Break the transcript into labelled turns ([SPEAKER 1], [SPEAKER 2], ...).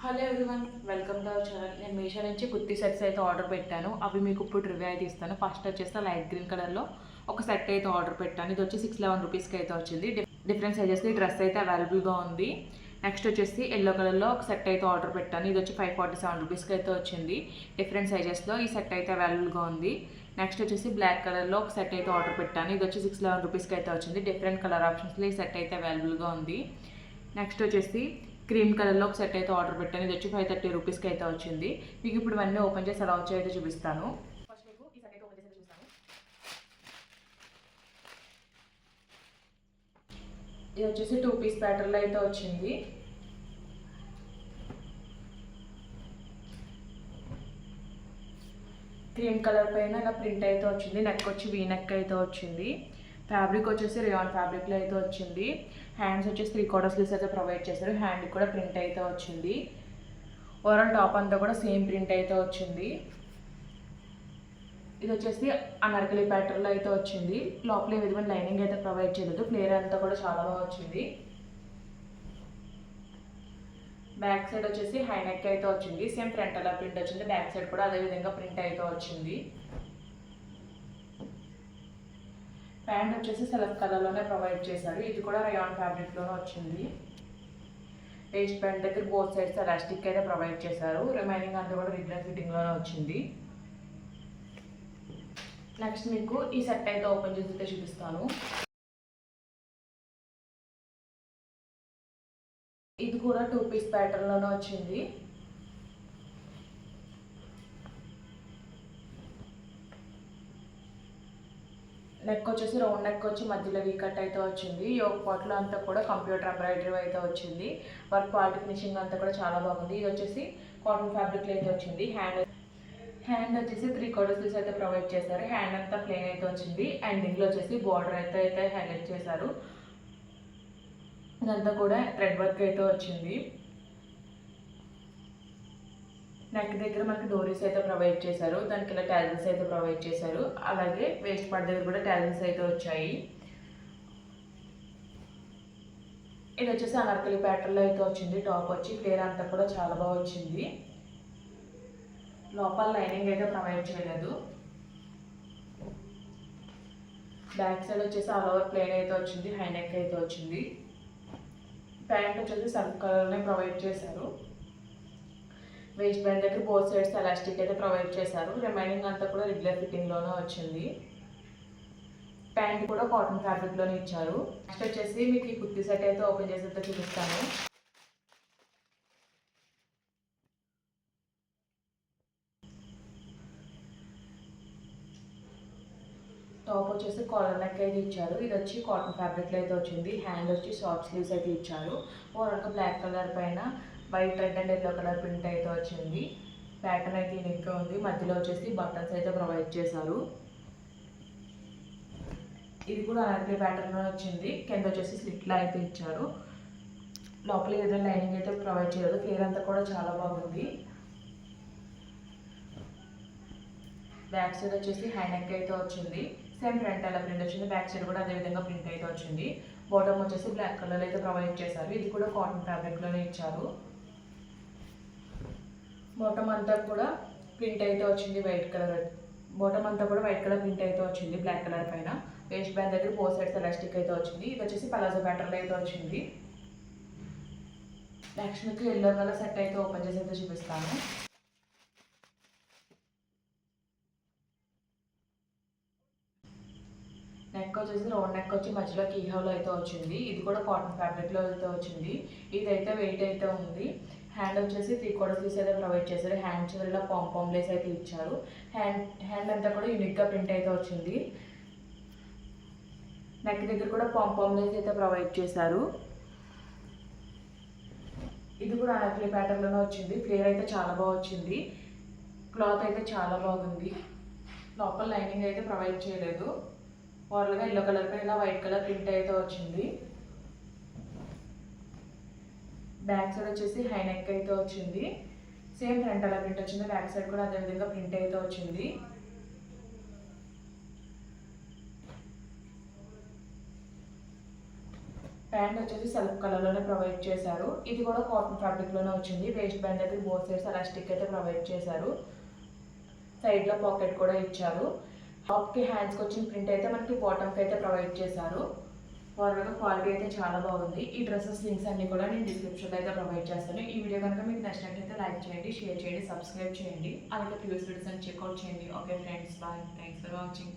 [SPEAKER 1] Hello everyone, welcome to our channel. నేను మీషో నుంచి kurti sets అయితే ఆర్డర్ పెట్టాను. అవి మీకు ఇప్పుడు రివ్యూ అయితే ఇస్తాను. ఫస్ట్ వచ్చేసి లైట్ గ్రీన్ కలర్లో ఒక సెట్ అయితే ఆర్డర్ పెట్టాను. ఇది వచ్చి 611 రూపీస్కి అయితే వచ్చింది. డిఫరెంట్ సైజెస్కి డ్రెస్ అయితే అవైలబుల్గా ఉంది. నెక్స్ట్ వచ్చేసి ఎల్లో కలర్లో ఒక సెట్ అయితే ఆర్డర్ పెట్టాను. ఇది వచ్చి 547 రూపీస్కి అయితే వచ్చింది. డిఫరెంట్ సైజెస్లో ఈ సెట్ అయితే అవైలబుల్గా ఉంది. నెక్స్ట్ వచ్చేసి బ్లాక్ కలర్లో ఒక సెట్ అయితే ఆర్డర్ పెట్టాను. ఇది వచ్చి 611 రూపీస్కి అయితే వచ్చింది. డిఫరెంట్ కలర్ ఆప్షన్స్లో ఈ సెట్ అయితే అవైలబుల్గా ఉంది. నెక్స్ట్ వచ్చేసి క్రీమ్ కలర్లో ఒక సెట్ అయితే ఆర్డర్ పెట్టాను. ఇది వచ్చి 530 రూపీస్కి అయితే వచ్చింది. మీకు ఇప్పుడు ఇవన్నీ ఓపెన్ చేసి ఎలా వచ్చాయో అయితే చూపిస్తాను. ఫస్ట్ మీకు ఈ సెట్ అయితే ఓపెన్ చేసి చూపిస్తాను. ఇది వచ్చేసి 2 పీస్ ప్యాటర్న్లో అయితే వచ్చింది. క్రీమ్ కలర్ పైన ఇలా ప్రింట్ అయితే వచ్చింది. నెక్ వచ్చి వీ నెక్ అయితే వచ్చింది. ఫ్యాబ్రిక్ వచ్చేసి రేయాన్ ఫ్యాబ్రిక్లో అయితే వచ్చింది. హ్యాండ్స్ వచ్చేసి 3/4 స్లీవ్స్ అయితే ప్రొవైడ్ చేశారు. హ్యాండ్ కూడా ప్రింట్ అయితే వచ్చింది. ఓవరాల్ టాప్ అంతా కూడా సేమ్ ప్రింట్ అయితే వచ్చింది. ఇది వచ్చేసి అనార్కలి ప్యాటర్న్లో అయితే వచ్చింది. లోపల ఏ విధమైన లైనింగ్ అయితే ప్రొవైడ్ చేయలేదు. ఫ్లేర్ అంతా కూడా చాలా బాగా వచ్చింది. బ్యాక్ సైడ్ వచ్చేసి హై నెక్ అయితే వచ్చింది. సేమ్ ఫ్రంట్ అలా ప్రింట్ వచ్చింది. బ్యాక్ సైడ్ కూడా అదే విధంగా ప్రింట్ అయితే వచ్చింది. ప్యాంట్ వచ్చేసి సెల్ఫ్ కలర్లోనే ప్రొవైడ్ చేశారు. ఇది కూడా రేయాన్ ఫ్యాబ్రిక్లోనే వచ్చింది. వేస్ట్ ప్యాంట్ దగ్గర బోత్ సైడ్స్ ఎలాస్టిక్ అయితే ప్రొవైడ్ చేశారు. రిమైనింగ్ అంతా కూడా రెగ్యులర్ ఫిట్టింగ్లోనే వచ్చింది. నెక్స్ట్ మీకు ఈ సెట్ అయితే ఓపెన్ చేసి చూపిస్తాను. ఇది కూడా 2 పీస్ ప్యాటర్న్లోనే వచ్చింది. నెక్ వచ్చేసి రౌండ్ నెక్ వచ్చి మధ్యలో వీ కట్ అయితే వచ్చింది. యోగ్ పాట్లో అంతా కూడా కంప్యూటర్ ఎంబ్రాయిడరీ అయితే వచ్చింది. వర్క్ క్వాలిటీ ఫినిషింగ్ అంతా కూడా చాలా బాగుంది. ఇది వచ్చేసి కాటన్ ఫ్యాబ్రిక్లో అయితే వచ్చింది. హ్యాండ్ వచ్చేసి 3/4 స్లీవ్స్ అయితే ప్రొవైడ్ చేశారు. హ్యాండ్ అంతా ప్లెయిన్ అయితే వచ్చింది. ఎండింగ్లో వచ్చేసి బార్డర్ అయితే హైలైట్ చేశారు. ఇదంతా కూడా థ్రెడ్ వర్క్ అయితే వచ్చింది. నెక్ దగ్గర మనకి డోరీస్ అయితే ప్రొవైడ్ చేశారు. దానికి ఇలా టాజిల్స్ అయితే ప్రొవైడ్ చేశారు. అలాగే వేస్ట్ పార్ట్ దగ్గర కూడా టాజిల్స్ అయితే వచ్చాయి. ఇది వచ్చేసి అనార్కలి ప్యాటర్న్లో అయితే వచ్చింది. టాప్ వచ్చి ఫ్లేర్ అంతా కూడా చాలా బాగా వచ్చింది. లోపల లైనింగ్ అయితే ప్రొవైడ్ చేయలేదు. బ్యాక్ సైడ్ వచ్చేసి ఆల్ ఓవర్ ప్లేన్ అయితే వచ్చింది. హై నెక్ అయితే వచ్చింది. ప్యాంట్ వచ్చేసి సెల్ఫ్ కలర్నే ప్రొవైడ్ చేశారు. వేస్ట్ బ్యాండ్ దగ్గర బోత్ సైడ్స్ ఎలాస్టిక్ అయితే ప్రొవైడ్ చేశారు. రిమైనింగ్ అంతా కూడా రెగ్యులర్ ఫిట్టింగ్లోనే వచ్చింది. ప్యాంట్ కూడా కాటన్ ఫ్యాబ్రిక్లోనే ఇచ్చారు. నెక్స్ట్ వచ్చేసి మీకు ఈ కుర్తీ సెట్ అయితే ఓపెన్ చేసి చూపిస్తాను. టాప్ వచ్చేసి కాలర్ నెక్ అయితే ఇచ్చారు. ఇది వచ్చి కాటన్ ఫ్యాబ్రిక్లో అయితే వచ్చింది. హ్యాండ్ వచ్చి షార్ట్ స్లీవ్స్ అయితే ఇచ్చారు. ఓవరాల్గా బ్లాక్ కలర్ పైన white red and yellow colour print అయితే వచ్చింది. ప్యాటర్న్ అయితే యూనిక్గా ఉంది. మధ్యలో వచ్చేసి బటన్స్ అయితే ప్రొవైడ్ చేశారు. ఇది కూడా అనార్కలి ప్యాటర్న్లో వచ్చింది. కింద వచ్చేసి స్లిట్లా అయితే ఇచ్చారు. లోపల ఏదైనా లైనింగ్ అయితే ప్రొవైడ్ చేయలేదు. ఫ్లేర్ అంతా కూడా చాలా బాగుంది. బ్యాక్ సైడ్ వచ్చేసి హై నెక్ అయితే వచ్చింది. సేమ్ ఫ్రంట్ అలా ప్రింట్ వచ్చింది. బ్యాక్ సైడ్ కూడా అదేవిధంగా ప్రింట్ అయితే వచ్చింది. బాటమ్ వచ్చేసి బ్లాక్ కలర్ అయితే ప్రొవైడ్ చేశారు. ఇది కూడా కాటన్ ఫ్యాబ్రిక్లోనే ఇచ్చారు. బాటమ్ అంతా కూడా ప్రింట్ అయితే వచ్చింది. వైట్ కలర్ బాటమ్ అంతా కూడా వైట్ కలర్ ప్రింట్ అయితే వచ్చింది బ్లాక్ కలర్ పైన. వేస్ట్ బ్యాండ్ దగ్గర 4 సైడ్స్ ఎలాస్టిక్ అయితే వచ్చింది. ఇది వచ్చేసి పలాజో ప్యాటర్న్లో అయితే వచ్చింది. నెక్స్ట్ మీకు ఎల్లో కలర్ సెట్ అయితే ఓపెన్ చేసి అయితే చూపిస్తాను. నెక్ వచ్చేసి రౌండ్ నెక్ వచ్చి మధ్యలో కీహోలో అయితే వచ్చింది. ఇది కూడా కాటన్ ఫ్యాబ్రిక్లో అయితే వచ్చింది. ఇదైతే వెయిట్ అయితే ఉంది. హ్యాండ్ వచ్చేసి 3/4 స్లీవ్స్ అయితే ప్రొవైడ్ చేశారు. హ్యాండ్ చివరిలో పాంపామ్ లేస్ అయితే ఇచ్చారు. హ్యాండ్ అంతా కూడా యూనిక్గా ప్రింట్ అయితే వచ్చింది. నెక్ దగ్గర కూడా పాంపామ్ లేస్ అయితే ప్రొవైడ్ చేశారు. ఇది కూడా అనార్కలి ప్యాటర్న్లోనే వచ్చింది. ఫ్లేర్ అయితే చాలా బాగా వచ్చింది. క్లాత్ అయితే చాలా బాగుంది. లోపల లైనింగ్ అయితే ప్రొవైడ్ చేయలేదు. ఓవరాల్గా ఎల్లో కలర్ పైన వైట్ కలర్ ప్రింట్ అయితే వచ్చింది. బ్యాక్ సైడ్ వచ్చేసి హై నెక్ అయితే వచ్చింది. సేమ్ ఫ్రంట్ అలా ప్రింట్ వచ్చింది. బ్యాక్ సైడ్ కూడా అదేవిధంగా ప్రింట్ అయితే వచ్చింది. ప్యాంట్ వచ్చేసి సెల్ఫ్ కలర్లోనే ప్రొవైడ్ చేశారు. ఇది కూడా కాటన్ ఫ్యాబ్రిక్లోనే వచ్చింది. వేస్ట్ బ్యాండ్ దగ్గర బోత్ సైడ్స్ ఎలాస్టిక్ అయితే ప్రొవైడ్ చేశారు. సైడ్లో పాకెట్ కూడా ఇచ్చారు. టాప్కి హ్యాండ్స్కి వచ్చిన ప్రింట్ అయితే మనకి బాటమ్కి అయితే ప్రొవైడ్ చేశారు. ఓవరాల్గా క్వాలిటీ అయితే చాలా బాగుంది. ఈ డ్రెస్సెస్ లింక్స్ అన్ని కూడా నేను డిస్క్రిప్షన్లో అయితే ప్రొవైడ్ చేస్తాను. ఈ వీడియో కనుక మీకు నచ్చినట్లయితే లైక్ చేయండి, షేర్ చేయండి, సబ్స్క్రైబ్ చేయండి. అలాగే ప్రీవియస్ వీడియోస్ అని చెక్అవుట్ చేయండి. Okay friends, bye, thanks for watching.